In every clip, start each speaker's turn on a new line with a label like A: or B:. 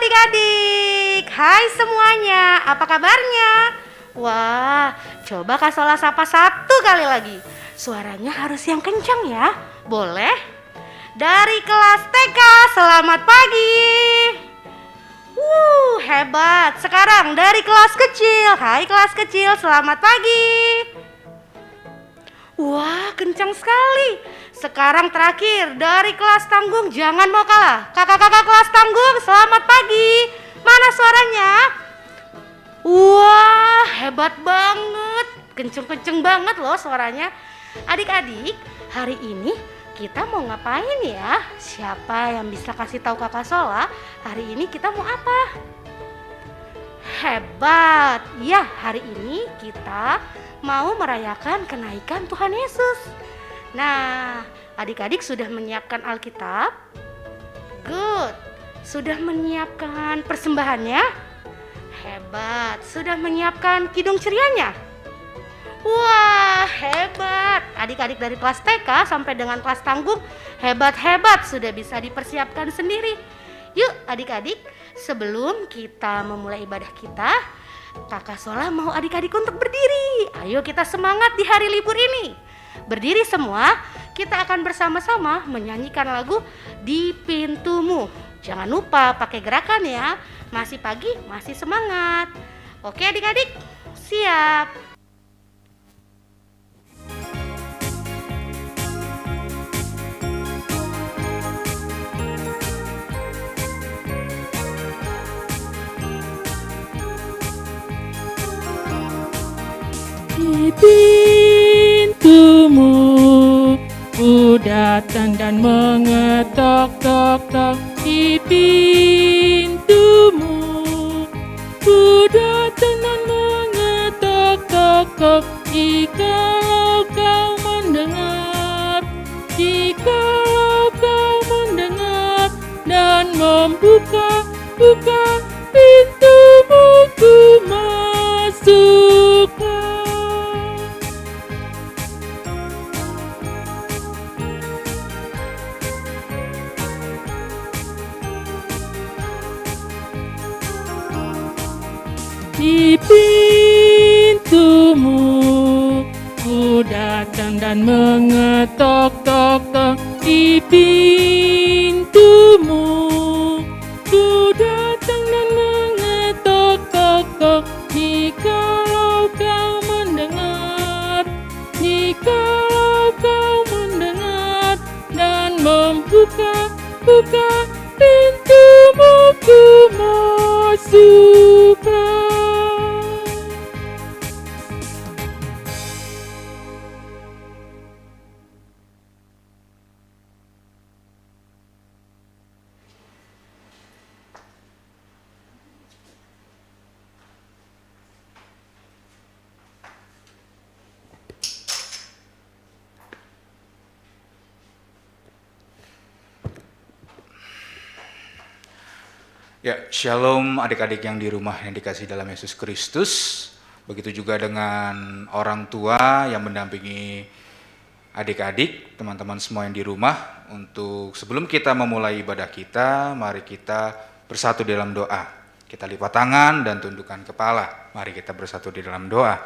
A: adik-adik, hai semuanya, apa kabarnya? Wah, coba Kak Sola sapa satu kali lagi. Suaranya harus yang kencang ya, boleh? Dari kelas TK, selamat pagi. Hebat. Sekarang dari kelas kecil, hai kelas kecil, selamat pagi. Wah, kencang sekali. Sekarang terakhir dari kelas tanggung, jangan mau kalah. Kakak-kakak kelas tanggung, selamat pagi. Mana suaranya? Wah, hebat banget. Kenceng-kenceng banget loh suaranya. Adik-adik, hari ini kita mau ngapain ya? Siapa yang bisa kasih tahu Kakak Sola? Hari ini kita mau apa? Hebat. Ya, hari ini kita mau merayakan kenaikan Tuhan Yesus. Nah, adik-adik sudah menyiapkan Alkitab? Good. Sudah menyiapkan persembahannya? Hebat. Sudah menyiapkan kidung cerianya? Wah, hebat. Adik-adik dari kelas TK sampai dengan kelas tanggung, hebat-hebat, sudah bisa dipersiapkan sendiri. Yuk adik-adik, sebelum kita memulai ibadah kita, Kakak Sola mau adik-adik untuk berdiri. Ayo kita semangat di hari libur ini. Berdiri semua, kita akan bersama-sama menyanyikan lagu Di Pintumu. Jangan lupa pakai gerakan ya. Masih pagi, masih semangat. Oke adik-adik, siap.
B: Di pintumu ku datang dan mengetok-tok-tok. Di pintumu ku datang dan mengetok-tok-tok. Jikalau kau mendengar, jikalau kau mendengar dan membuka pintumu, ku masuklah. Di pintumu ku datang dan mengetok-tok-tok. Di pintumu ku datang dan mengetok-tok-tok. Jikalau kau mendengar, jikalau kau mendengar dan membuka pintumu, ku masuklah.
C: Ya, shalom adik-adik yang di rumah yang dikasihi dalam Yesus Kristus. Begitu juga dengan orang tua yang mendampingi adik-adik, teman-teman semua yang di rumah. Untuk sebelum kita memulai ibadah kita, mari kita bersatu di dalam doa. Kita lipat tangan dan tundukkan kepala. Mari kita bersatu di dalam doa.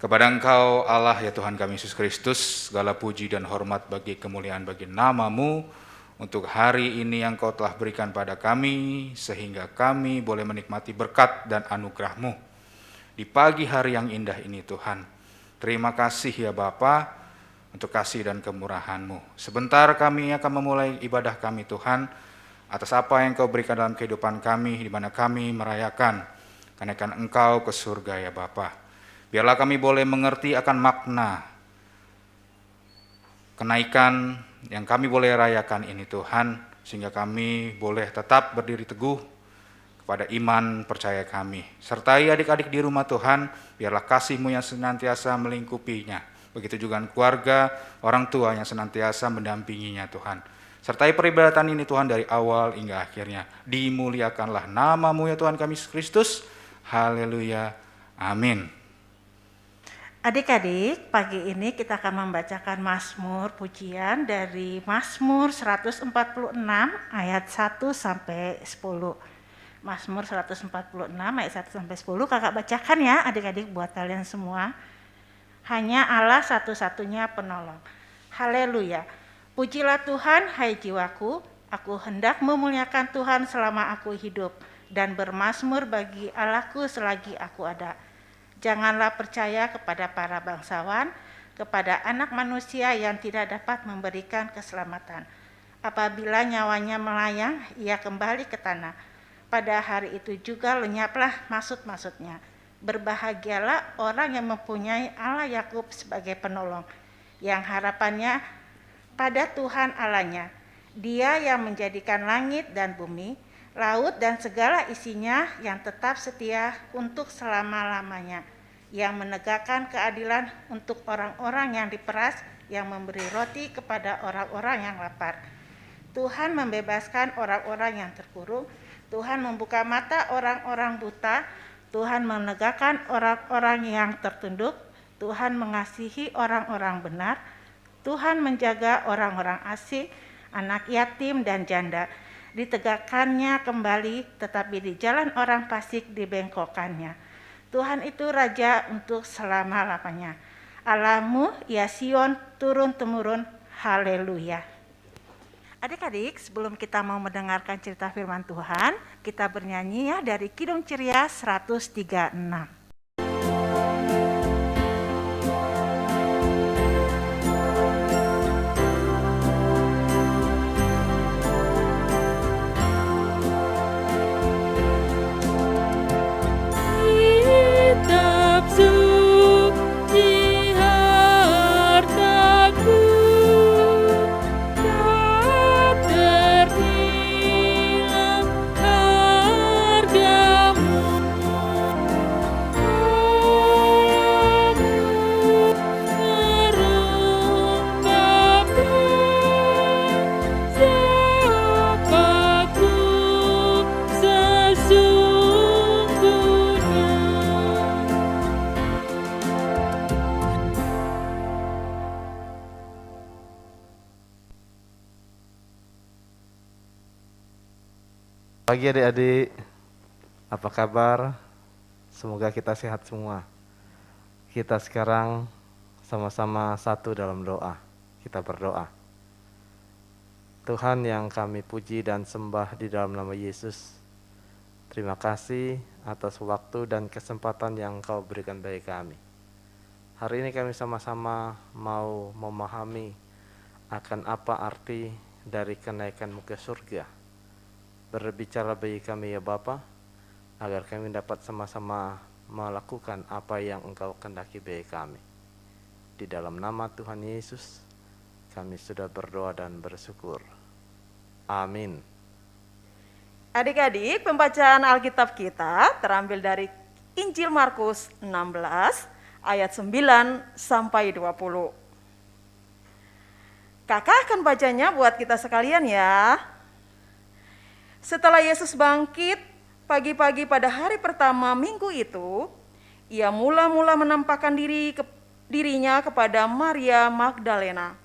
C: Kepada Engkau Allah ya Tuhan kami Yesus Kristus, segala puji dan hormat bagi kemuliaan bagi nama-Mu. Untuk hari ini yang Kau telah berikan pada kami, sehingga kami boleh menikmati berkat dan anugerah-Mu. Di pagi hari yang indah ini Tuhan, terima kasih ya Bapa untuk kasih dan kemurahan-Mu. Sebentar kami akan memulai ibadah kami Tuhan, atas apa yang Kau berikan dalam kehidupan kami, di mana kami merayakan kenaikan Engkau ke surga ya Bapa. Biarlah kami boleh mengerti akan makna kenaikan yang kami boleh rayakan ini Tuhan, sehingga kami boleh tetap berdiri teguh kepada iman percaya kami. Sertai adik-adik di rumah Tuhan, biarlah kasih-Mu yang senantiasa melingkupinya. Begitu juga keluarga, orang tua yang senantiasa mendampinginya Tuhan. Sertai peribadatan ini Tuhan dari awal hingga akhirnya. Dimuliakanlah nama-Mu ya Tuhan kami Yesus Kristus. Haleluya. Amin.
D: Adik-adik, pagi ini kita akan membacakan Mazmur pujian dari Mazmur 146 ayat 1 sampai 10. Mazmur 146 ayat 1 sampai 10 kakak bacakan ya adik-adik buat kalian semua. Hanya Allah satu-satunya penolong. Haleluya. Pujilah Tuhan, hai jiwaku, aku hendak memuliakan Tuhan selama aku hidup dan bermazmur bagi Allahku selagi aku ada. Janganlah percaya kepada para bangsawan, kepada anak manusia yang tidak dapat memberikan keselamatan. Apabila nyawanya melayang, ia kembali ke tanah. Pada hari itu juga lenyaplah maksud-maksudnya. Berbahagialah orang yang mempunyai Allah Yakub sebagai penolong, yang harapannya pada Tuhan Allahnya. Dia yang menjadikan langit dan bumi, laut dan segala isinya, yang tetap setia untuk selama-lamanya, yang menegakkan keadilan untuk orang-orang yang diperas, yang memberi roti kepada orang-orang yang lapar. Tuhan membebaskan orang-orang yang terkurung, Tuhan membuka mata orang-orang buta, Tuhan menegakkan orang-orang yang tertunduk, Tuhan mengasihi orang-orang benar, Tuhan menjaga orang-orang asing, anak yatim dan janda. Ditegakkannya kembali, tetapi di jalan orang fasik dibengkokkannya. Tuhan itu Raja untuk selama-lamanya. Allahmu, ya Sion, turun-temurun. Haleluya. Adik-adik, sebelum kita mau mendengarkan cerita firman Tuhan, kita bernyanyi ya dari Kidung Ceria 136.
E: Pagi adik-adik, apa kabar? Semoga kita sehat semua. Kita sekarang sama-sama satu dalam doa. Kita berdoa. Tuhan yang kami puji dan sembah di dalam nama Yesus, terima kasih atas waktu dan kesempatan yang Kau berikan bagi kami. Hari ini kami sama-sama mau memahami akan apa arti dari kenaikan-Mu ke surga. Berbicara bagi kami ya Bapa, agar kami dapat sama-sama melakukan apa yang Engkau kehendaki bagi kami. Di dalam nama Tuhan Yesus, kami sudah berdoa dan bersyukur. Amin.
F: Adik-adik, pembacaan Alkitab kita terambil dari Injil Markus 16 ayat 9 sampai 20. Kakak akan bacanya buat kita sekalian ya. Setelah Yesus bangkit pagi-pagi pada hari pertama minggu itu, ia mula-mula menampakkan dirinya kepada Maria Magdalena.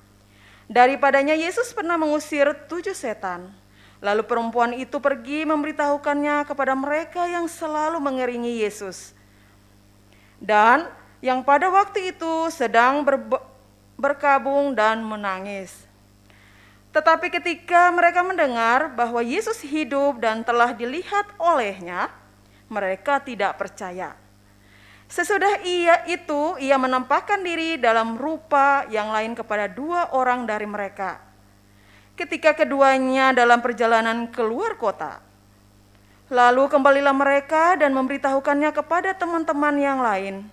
F: Daripadanya Yesus pernah mengusir 7 setan. Lalu perempuan itu pergi memberitahukannya kepada mereka yang selalu mengiringi Yesus, dan yang pada waktu itu sedang berkabung dan menangis. Tetapi ketika mereka mendengar bahwa Yesus hidup dan telah dilihat olehnya, mereka tidak percaya. Sesudah ia menampakkan diri dalam rupa yang lain kepada 2 orang dari mereka. Ketika keduanya dalam perjalanan keluar kota, lalu kembalilah mereka dan memberitahukannya kepada teman-teman yang lain.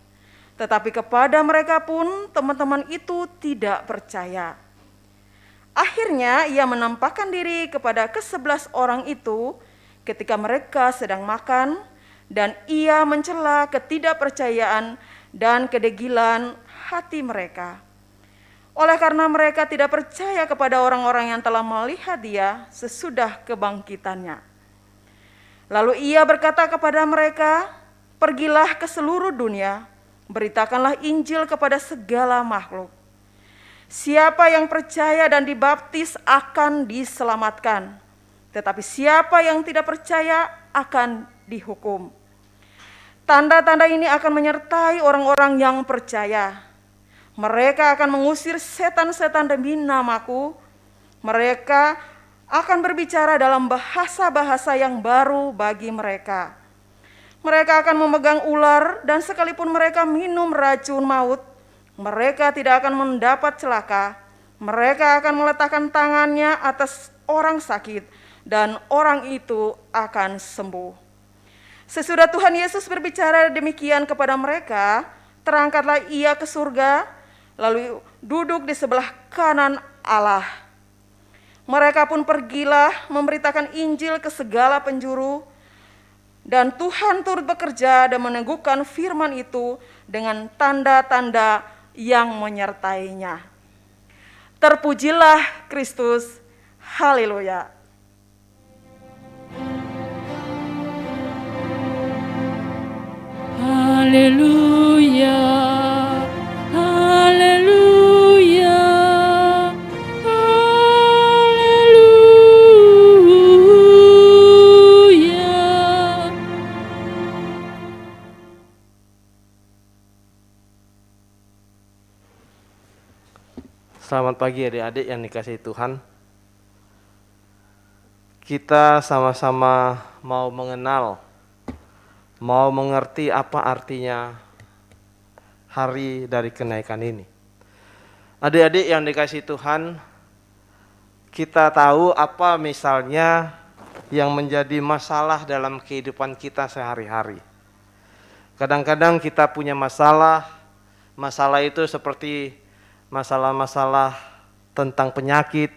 F: Tetapi kepada mereka pun teman-teman itu tidak percaya. Akhirnya ia menampakkan diri kepada ke-11 orang itu ketika mereka sedang makan, dan ia mencela ketidakpercayaan dan kedegilan hati mereka. Oleh karena mereka tidak percaya kepada orang-orang yang telah melihat dia sesudah kebangkitannya. Lalu ia berkata kepada mereka, "Pergilah ke seluruh dunia, Beritakanlah Injil kepada segala makhluk. Siapa yang percaya dan dibaptis akan diselamatkan, tetapi siapa yang tidak percaya akan dihukum. Tanda-tanda ini akan menyertai orang-orang yang percaya. Mereka akan mengusir setan-setan demi namaku. Mereka akan berbicara dalam bahasa-bahasa yang baru bagi mereka. Mereka akan memegang ular, dan sekalipun mereka minum racun maut, mereka tidak akan mendapat celaka. Mereka akan meletakkan tangannya atas orang sakit, dan orang itu akan sembuh. Sesudah Tuhan Yesus berbicara demikian kepada mereka, terangkatlah ia ke surga, lalu duduk di sebelah kanan Allah. Mereka pun pergilah memberitakan Injil ke segala penjuru, dan Tuhan turut bekerja dan meneguhkan firman itu dengan tanda-tanda yang menyertainya. Terpujilah Kristus, haleluya.
B: Haleluya, haleluya, haleluya.
E: Selamat pagi adik-adik yang dikasihi Tuhan. Kita sama-sama mau mengenal, mau mengerti apa artinya hari dari kenaikan ini. Adik-adik yang dikasihi Tuhan, kita tahu apa misalnya yang menjadi masalah dalam kehidupan kita sehari-hari. Kadang-kadang kita punya masalah itu seperti masalah-masalah tentang penyakit,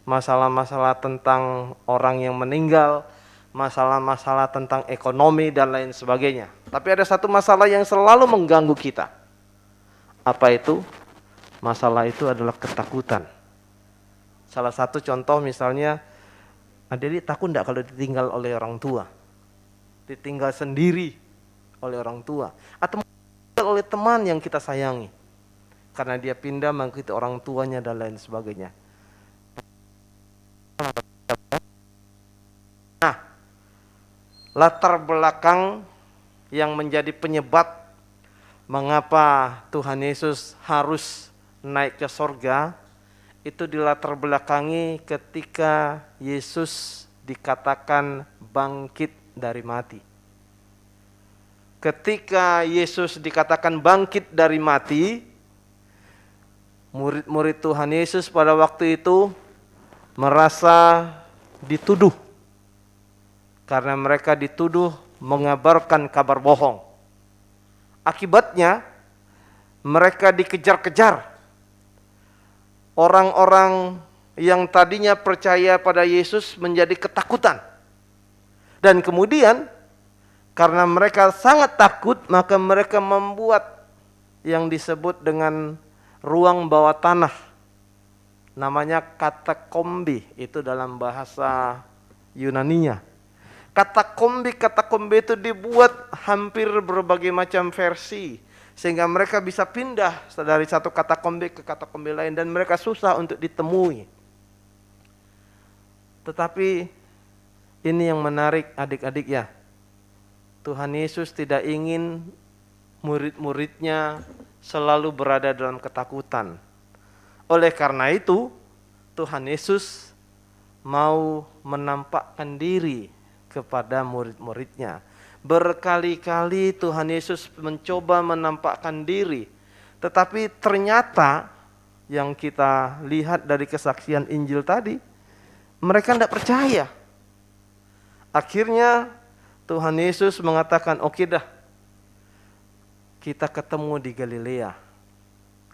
E: masalah-masalah tentang orang yang meninggal, masalah-masalah tentang ekonomi dan lain sebagainya. Tapi ada satu masalah yang selalu mengganggu kita. Apa itu? Masalah itu adalah ketakutan. Salah satu contoh misalnya, adik-adik takut enggak kalau ditinggal oleh orang tua? Ditinggal sendiri oleh orang tua, atau oleh teman yang kita sayangi karena dia pindah mengikuti orang tuanya dan lain sebagainya. Nah, latar belakang yang menjadi penyebab mengapa Tuhan Yesus harus naik ke sorga itu dilatar belakangi ketika Yesus dikatakan bangkit dari mati. Ketika Yesus dikatakan bangkit dari mati, murid-murid Tuhan Yesus pada waktu itu merasa dituduh. Karena mereka dituduh mengabarkan kabar bohong. Akibatnya mereka dikejar-kejar. Orang-orang yang tadinya percaya pada Yesus menjadi ketakutan. Dan kemudian karena mereka sangat takut, maka mereka membuat yang disebut dengan ruang bawah tanah. Namanya katakombi, itu dalam bahasa Yunaninya. Katakombi itu dibuat hampir berbagai macam versi, sehingga mereka bisa pindah dari satu katakombi ke katakombi lain, dan mereka susah untuk ditemui. Tetapi ini yang menarik adik-adik ya, Tuhan Yesus tidak ingin murid-muridnya selalu berada dalam ketakutan. Oleh karena itu, Tuhan Yesus mau menampakkan diri kepada murid-muridnya. Berkali-kali Tuhan Yesus mencoba menampakkan diri, tetapi ternyata yang kita lihat dari kesaksian Injil tadi, mereka tidak percaya. Akhirnya Tuhan Yesus mengatakan, oke dah, kita ketemu di Galilea.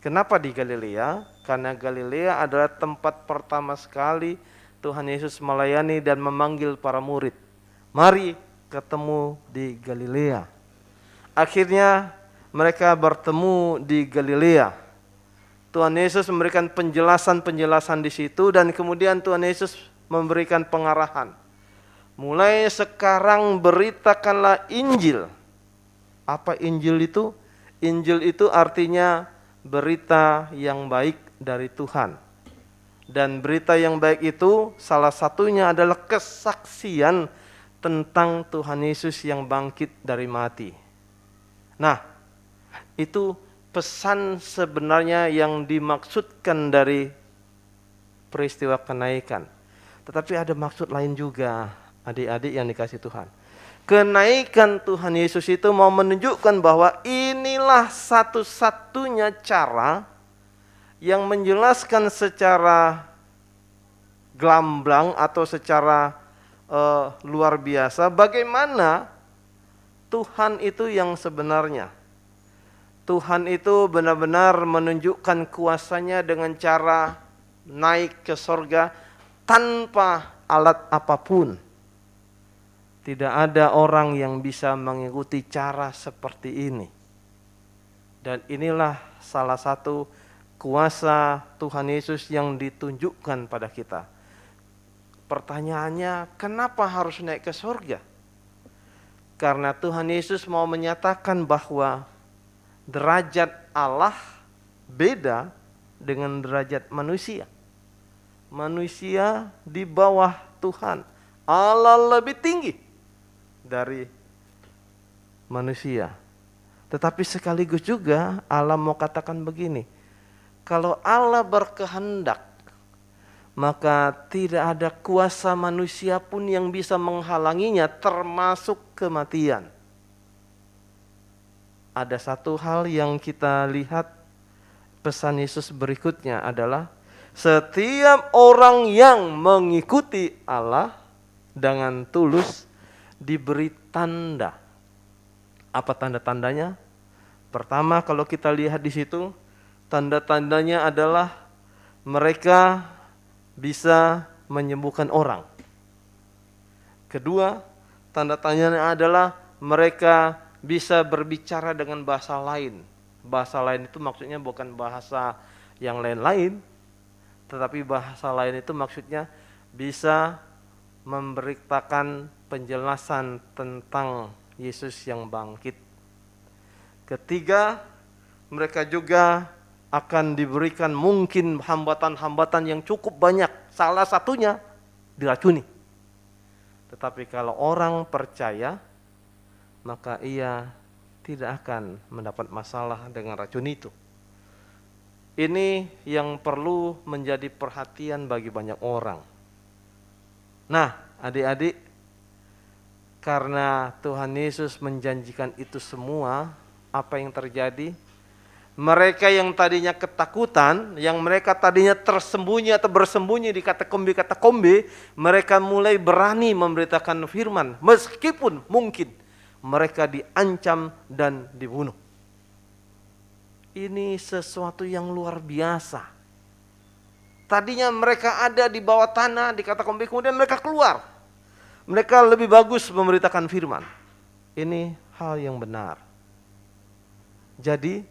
E: Kenapa di Galilea? Karena Galilea adalah tempat pertama sekali Tuhan Yesus melayani dan memanggil para murid. Mari ketemu di Galilea. Akhirnya mereka bertemu di Galilea. Tuhan Yesus memberikan penjelasan-penjelasan di situ, dan kemudian Tuhan Yesus memberikan pengarahan. Mulai sekarang beritakanlah Injil. Apa Injil itu? Injil itu artinya berita yang baik dari Tuhan. Dan berita yang baik itu salah satunya adalah kesaksian tentang Tuhan Yesus yang bangkit dari mati. Nah, itu pesan sebenarnya yang dimaksudkan dari peristiwa kenaikan. Tetapi ada maksud lain juga, adik-adik yang dikasihi Tuhan. Kenaikan Tuhan Yesus itu mau menunjukkan bahwa inilah satu-satunya cara yang menjelaskan secara gamblang atau secara luar biasa bagaimana Tuhan itu yang sebenarnya. Tuhan itu benar-benar menunjukkan kuasanya dengan cara naik ke sorga tanpa alat apapun. Tidak ada orang yang bisa mengikuti cara seperti ini. Dan inilah salah satu kuasa Tuhan Yesus yang ditunjukkan pada kita. Pertanyaannya, kenapa harus naik ke surga? Karena Tuhan Yesus mau menyatakan bahwa derajat Allah beda dengan derajat manusia. Manusia di bawah Tuhan. Allah lebih tinggi dari manusia. Tetapi sekaligus juga Allah mau katakan begini. Kalau Allah berkehendak, maka tidak ada kuasa manusia pun yang bisa menghalanginya, termasuk kematian. Ada satu hal yang kita lihat pesan Yesus berikutnya adalah setiap orang yang mengikuti Allah dengan tulus diberi tanda. Apa tanda-tandanya? Pertama, kalau kita lihat di situ, tanda-tandanya adalah mereka bisa menyembuhkan orang. Kedua, tanda-tandanya adalah mereka bisa berbicara dengan bahasa lain. Bahasa lain itu maksudnya bukan bahasa yang lain-lain, tetapi bahasa lain itu maksudnya bisa memberitakan penjelasan tentang Yesus yang bangkit. Ketiga, mereka juga akan diberikan mungkin hambatan-hambatan yang cukup banyak. Salah satunya diracuni. Tetapi kalau orang percaya, maka ia tidak akan mendapat masalah dengan racun itu. Ini yang perlu menjadi perhatian bagi banyak orang. Nah, adik-adik, karena Tuhan Yesus menjanjikan itu semua, apa yang terjadi? Mereka yang tadinya ketakutan, yang mereka tadinya tersembunyi atau bersembunyi di katakombe, mereka mulai berani memberitakan firman, meskipun mungkin mereka diancam dan dibunuh. Ini sesuatu yang luar biasa. Tadinya mereka ada di bawah tanah, di katakombe, kemudian mereka keluar. Mereka lebih bagus memberitakan firman. Ini hal yang benar. Jadi,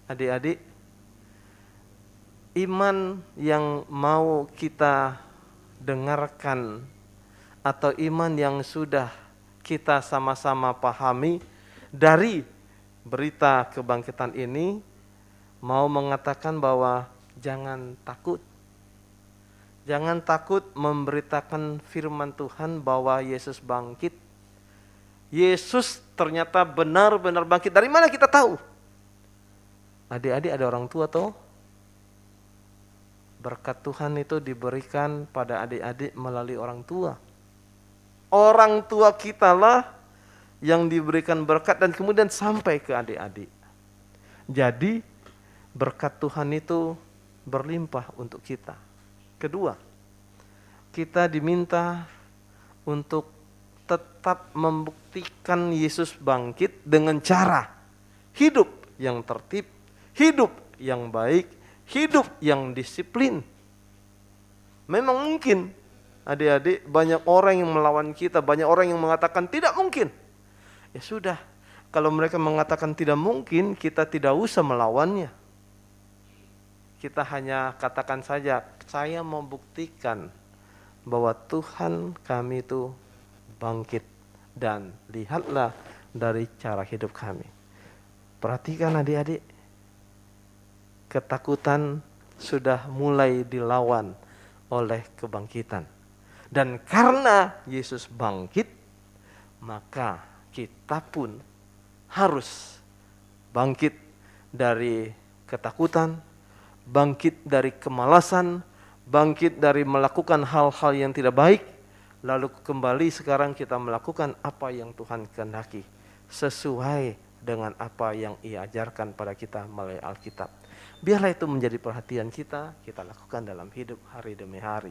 E: adik-adik, iman yang mau kita dengarkan atau iman yang sudah kita sama-sama pahami dari berita kebangkitan ini mau mengatakan bahwa jangan takut. Jangan takut memberitakan firman Tuhan bahwa Yesus bangkit. Yesus ternyata benar-benar bangkit. Dari mana kita tahu? Adik-adik ada orang tua toh? Berkat Tuhan itu diberikan pada adik-adik melalui orang tua. Orang tua kita lah yang diberikan berkat dan kemudian sampai ke adik-adik. Jadi berkat Tuhan itu berlimpah untuk kita. Kedua, kita diminta untuk tetap membuktikan Yesus bangkit dengan cara hidup yang tertib, hidup yang baik, hidup yang disiplin. Memang mungkin, adik-adik, banyak orang yang melawan kita, banyak orang yang mengatakan tidak mungkin. Ya sudah, kalau mereka mengatakan tidak mungkin, kita tidak usah melawannya. Kita hanya katakan saja, saya mau buktikan bahwa Tuhan kami itu bangkit. Dan lihatlah dari cara hidup kami. Perhatikan adik-adik, ketakutan sudah mulai dilawan oleh kebangkitan. Dan karena Yesus bangkit, maka kita pun harus bangkit dari ketakutan, bangkit dari kemalasan, bangkit dari melakukan hal-hal yang tidak baik, lalu kembali sekarang kita melakukan apa yang Tuhan kehendaki, sesuai dengan apa yang Ia ajarkan pada kita melalui Alkitab. Biarlah itu menjadi perhatian kita lakukan dalam hidup hari demi hari.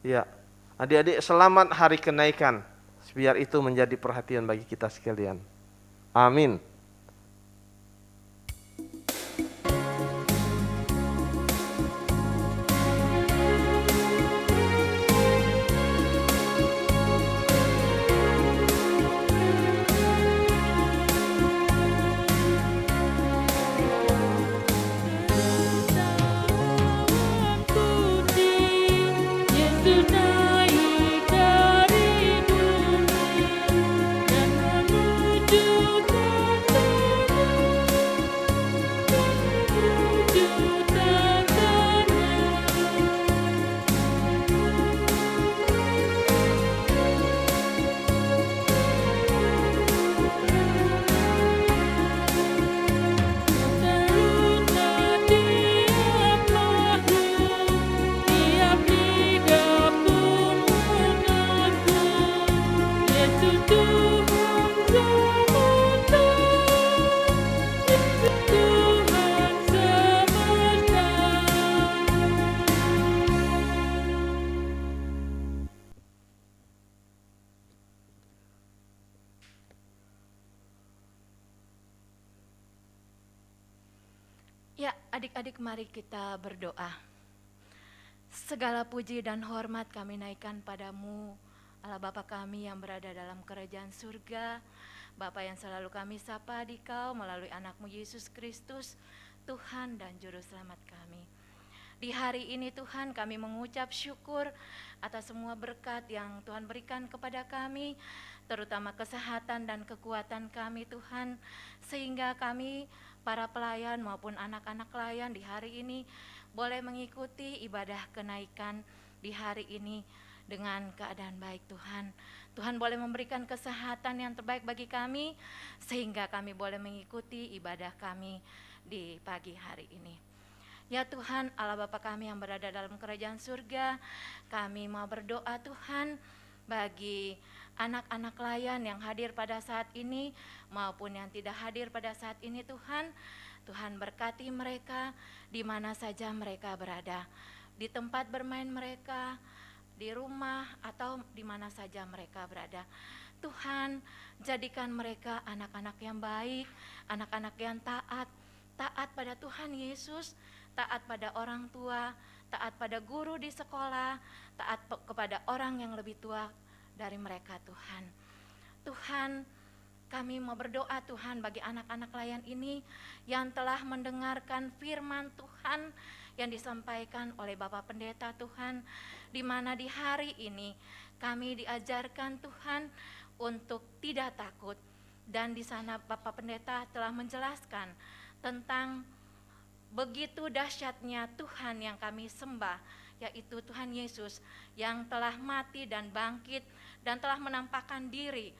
E: Ya, adik-adik, selamat hari kenaikan. Biar itu menjadi perhatian bagi kita sekalian. Amin.
B: Yesus naik dari bumi dan menuju
G: Ya, adik-adik, mari kita berdoa. Segala puji dan hormat kami naikkan padamu, Allah Bapa kami yang berada dalam kerajaan surga, Bapa yang selalu kami sapa di Kau melalui anakmu Yesus Kristus, Tuhan dan Juru Selamat kami. Di hari ini Tuhan, kami mengucap syukur atas semua berkat yang Tuhan berikan kepada kami, terutama kesehatan dan kekuatan kami Tuhan, sehingga kami para pelayan maupun anak-anak pelayan di hari ini boleh mengikuti ibadah kenaikan di hari ini dengan keadaan baik Tuhan. Tuhan boleh memberikan kesehatan yang terbaik bagi kami sehingga kami boleh mengikuti ibadah kami di pagi hari ini. Ya Tuhan, Allah Bapa kami yang berada dalam kerajaan surga, kami mau berdoa Tuhan bagi anak-anak layan yang hadir pada saat ini maupun yang tidak hadir pada saat ini Tuhan. Tuhan berkati mereka di mana saja mereka berada, di tempat bermain mereka, di rumah atau di mana saja mereka berada. Tuhan, jadikan mereka anak-anak yang baik, anak-anak yang taat pada Tuhan Yesus, taat pada orang tua, taat pada guru di sekolah, taat kepada orang yang lebih tua dari mereka Tuhan. Tuhan, kami mau berdoa Tuhan bagi anak-anak layan ini yang telah mendengarkan firman Tuhan yang disampaikan oleh Bapak Pendeta Tuhan, di mana di hari ini kami diajarkan Tuhan untuk tidak takut, dan di sana Bapak Pendeta telah menjelaskan tentang begitu dahsyatnya Tuhan yang kami sembah, yaitu Tuhan Yesus yang telah mati dan bangkit dan telah menampakkan diri,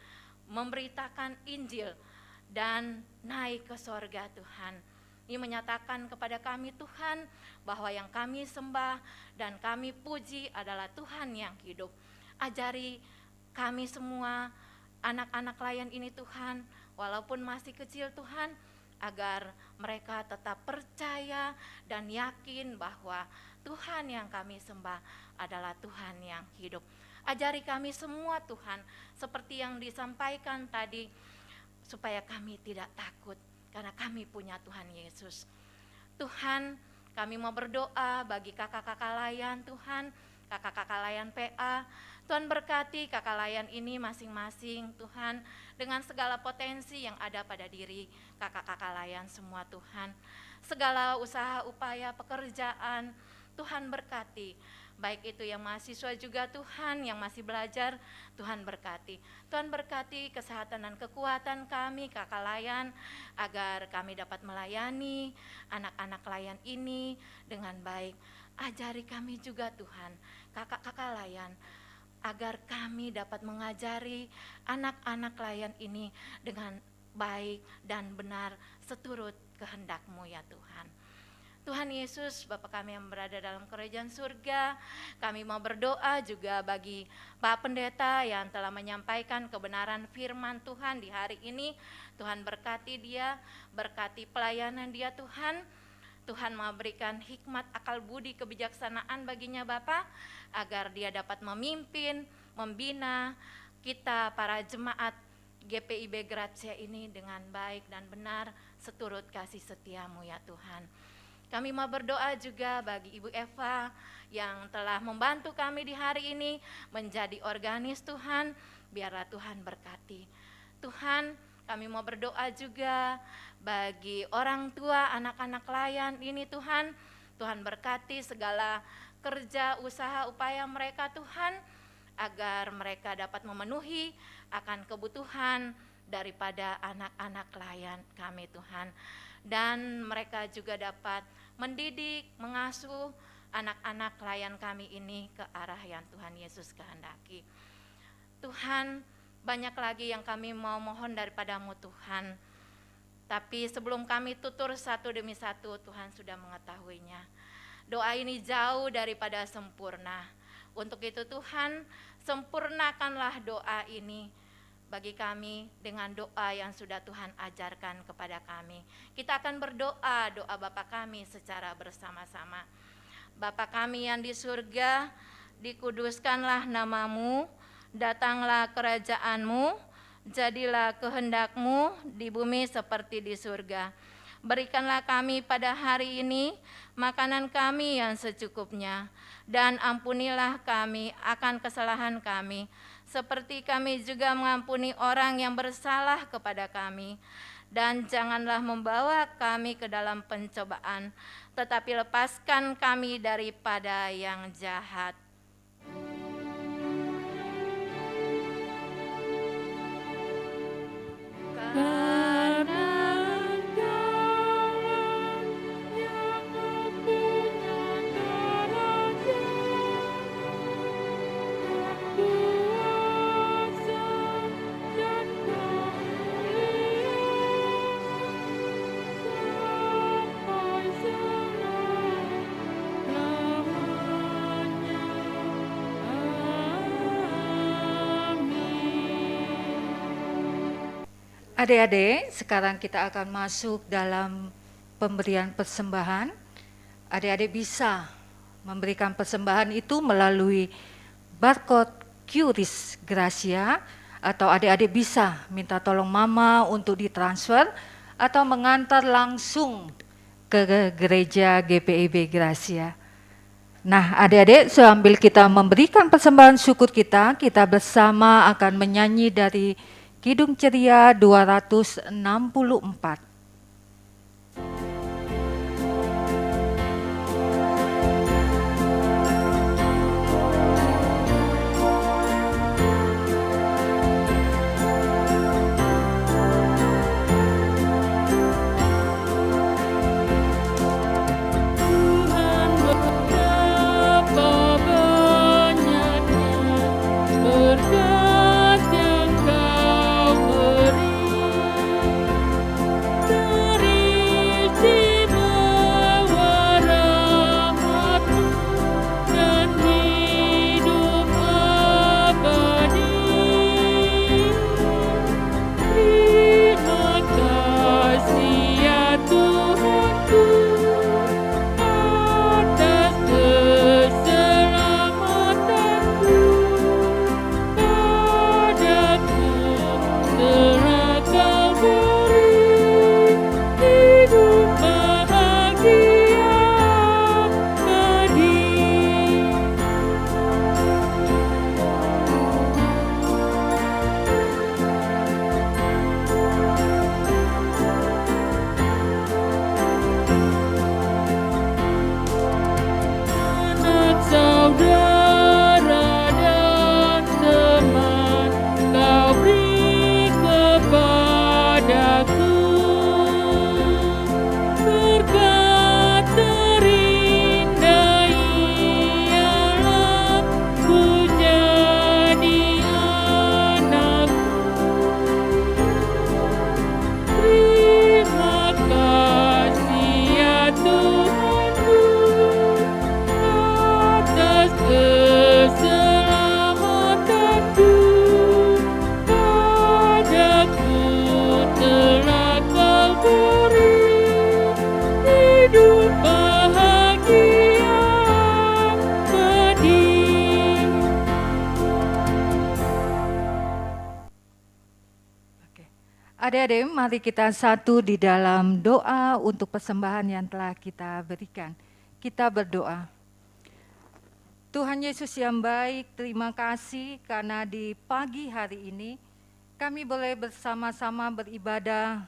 G: memberitakan Injil dan naik ke sorga Tuhan. Ini menyatakan kepada kami Tuhan bahwa yang kami sembah dan kami puji adalah Tuhan yang hidup. Ajari kami semua anak-anak layan ini Tuhan, walaupun masih kecil Tuhan, agar mereka tetap percaya dan yakin bahwa Tuhan yang kami sembah adalah Tuhan yang hidup. Ajari kami semua Tuhan, seperti yang disampaikan tadi, supaya kami tidak takut karena kami punya Tuhan Yesus. Tuhan, kami mau berdoa bagi kakak-kakak layan Tuhan, kakak-kakak layan PA. Tuhan berkati kakak layan ini masing-masing Tuhan, dengan segala potensi yang ada pada diri kakak-kakak layan semua Tuhan. Segala usaha upaya pekerjaan Tuhan berkati, baik itu yang mahasiswa juga Tuhan, yang masih belajar, Tuhan berkati. Tuhan berkati kesehatan dan kekuatan kami, kakak layan, agar kami dapat melayani anak-anak layan ini dengan baik. Ajari kami juga Tuhan, kakak-kakak layan, agar kami dapat mengajari anak-anak layan ini dengan baik dan benar seturut kehendak-Mu ya Tuhan. Tuhan Yesus, Bapa kami yang berada dalam kerajaan surga, kami mau berdoa juga bagi Pak Pendeta yang telah menyampaikan kebenaran firman Tuhan di hari ini. Tuhan berkati dia, berkati pelayanan dia Tuhan. Tuhan mau berikan hikmat, akal budi, kebijaksanaan baginya Bapa, agar dia dapat memimpin, membina kita para jemaat GPIB Gratia ini dengan baik dan benar seturut kasih setia-Mu ya Tuhan. Kami mau berdoa juga bagi Ibu Eva yang telah membantu kami di hari ini menjadi organis Tuhan, biarlah Tuhan berkati. Tuhan, kami mau berdoa juga bagi orang tua anak-anak layan ini Tuhan. Tuhan berkati segala kerja, usaha, upaya mereka Tuhan, agar mereka dapat memenuhi akan kebutuhan daripada anak-anak layan kami Tuhan. Dan mereka juga dapat mendidik, mengasuh anak-anak layan kami ini ke arah yang Tuhan Yesus kehendaki. Tuhan, banyak lagi yang kami mau mohon daripada-Mu Tuhan. Tapi sebelum kami tutur satu demi satu, Tuhan sudah mengetahuinya. Doa ini jauh daripada sempurna. Untuk itu Tuhan, sempurnakanlah doa ini bagi kami dengan doa yang sudah Tuhan ajarkan kepada kami. Kita akan berdoa, doa Bapa kami secara bersama-sama. Bapa kami yang di surga, dikuduskanlah nama-Mu, datanglah kerajaan-Mu, jadilah kehendak-Mu di bumi seperti di surga. Berikanlah kami pada hari ini makanan kami yang secukupnya, dan ampunilah kami akan kesalahan kami, seperti kami juga mengampuni orang yang bersalah kepada kami. Dan janganlah membawa kami ke dalam pencobaan, tetapi lepaskan kami daripada yang jahat.
H: Adik-adik, sekarang kita akan masuk dalam pemberian persembahan. Adik-adik bisa memberikan persembahan itu melalui barcode QRIS Gracia, atau adik-adik bisa minta tolong mama untuk ditransfer atau mengantar langsung ke gereja GPIB Gracia. Nah, adik-adik, sambil kita memberikan persembahan syukur kita bersama akan menyanyi dari Kidung Ceria 264.
B: Berkat yang Kau beri.
H: Adik-adik, mari kita satu di dalam doa untuk persembahan yang telah kita berikan. Kita berdoa. Tuhan Yesus yang baik, terima kasih karena di pagi hari ini kami boleh bersama-sama beribadah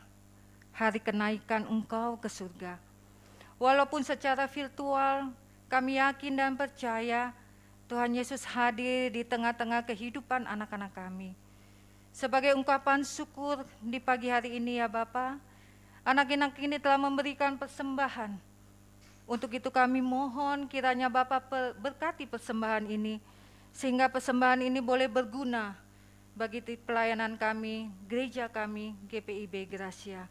H: hari kenaikan Engkau ke surga. Walaupun secara virtual, kami yakin dan percaya Tuhan Yesus hadir di tengah-tengah kehidupan anak-anak kami. Sebagai ungkapan syukur di pagi hari ini ya Bapa, anak-anak ini telah memberikan persembahan. Untuk itu kami mohon kiranya Bapa berkati persembahan ini, sehingga persembahan ini boleh berguna bagi pelayanan kami, gereja kami, GPIB Gracia.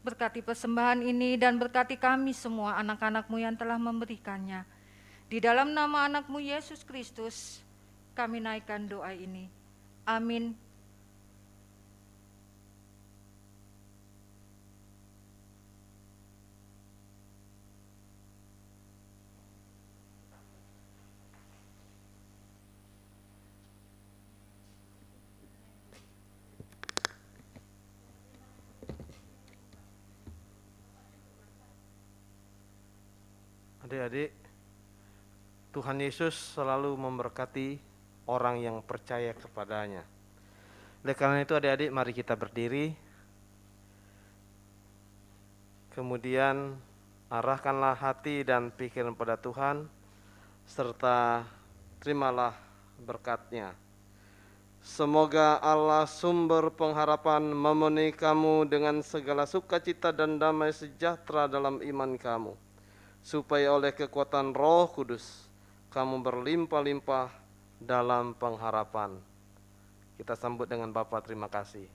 H: Berkati persembahan ini dan berkati kami semua anak-anak-Mu yang telah memberikannya. Di dalam nama anak-Mu Yesus Kristus, kami naikkan doa ini. Amin.
E: Adik-adik, Tuhan Yesus selalu memberkati orang yang percaya kepadanya. Oleh karena itu adik-adik, mari kita berdiri. Kemudian arahkanlah hati dan pikiran pada Tuhan, serta terimalah berkat-Nya. Semoga Allah sumber pengharapan memenuhi kamu dengan segala sukacita dan damai sejahtera dalam iman kamu, supaya oleh kekuatan Roh Kudus kamu berlimpah-limpah dalam pengharapan. Kita sambut dengan Bapa terima kasih.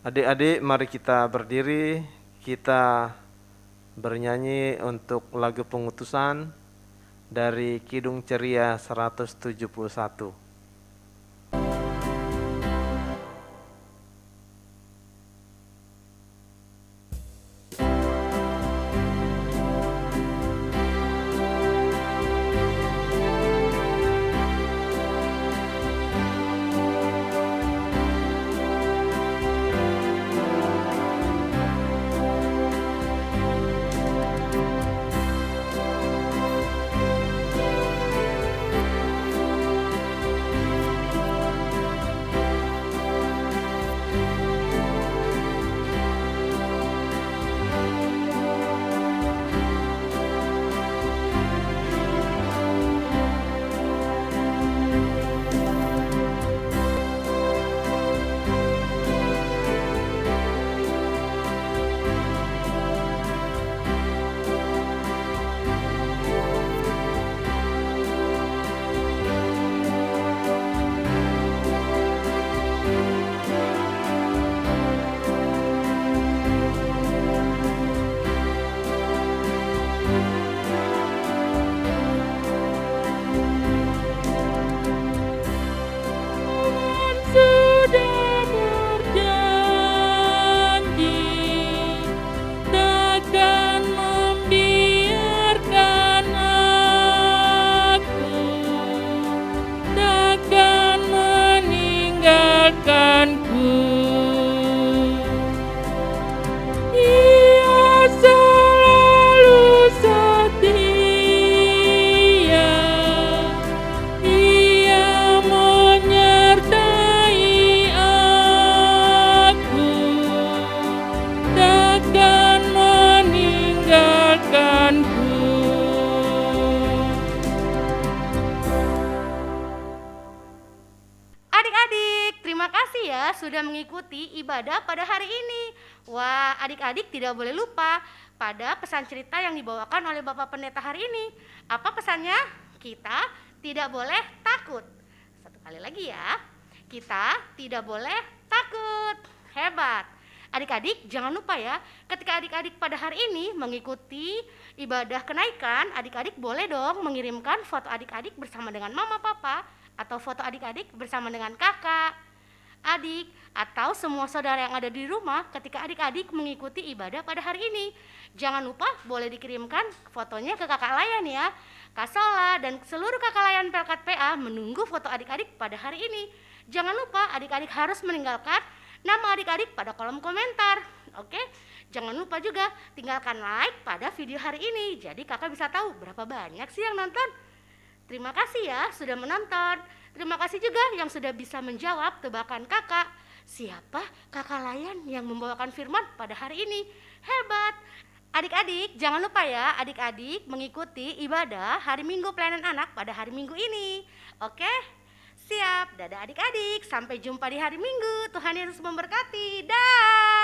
E: Adik-adik, mari kita berdiri, kita bernyanyi untuk lagu pengutusan dari Kidung Ceria 171.
A: Sudah mengikuti ibadah pada hari ini. Wah, adik-adik tidak boleh lupa pada pesan cerita yang dibawakan oleh Bapak Pendeta hari ini. Apa pesannya? Kita tidak boleh takut. Satu kali lagi ya. Kita tidak boleh takut. Hebat. Adik-adik jangan lupa ya, ketika adik-adik pada hari ini mengikuti ibadah kenaikan, adik-adik boleh dong mengirimkan foto adik-adik bersama dengan mama papa, atau foto adik-adik bersama dengan kakak, adik, atau semua saudara yang ada di rumah ketika adik-adik mengikuti ibadah pada hari ini. Jangan lupa boleh dikirimkan fotonya ke kakak layan ya. Kak Sola dan seluruh kakak layan Pelkat PA menunggu foto adik-adik pada hari ini. Jangan lupa adik-adik harus meninggalkan nama adik-adik pada kolom komentar. Oke, jangan lupa juga tinggalkan like pada video hari ini. Jadi kakak bisa tahu berapa banyak sih yang nonton. Terima kasih ya sudah menonton. Terima kasih juga yang sudah bisa menjawab tebakan kakak. Siapa kakak layan yang membawakan firman pada hari ini? Hebat. Adik-adik jangan lupa ya, adik-adik mengikuti ibadah hari Minggu pelayanan anak pada hari Minggu ini. Oke? Siap, dadah adik-adik. Sampai jumpa di hari Minggu. Tuhan Yesus memberkati. Dah.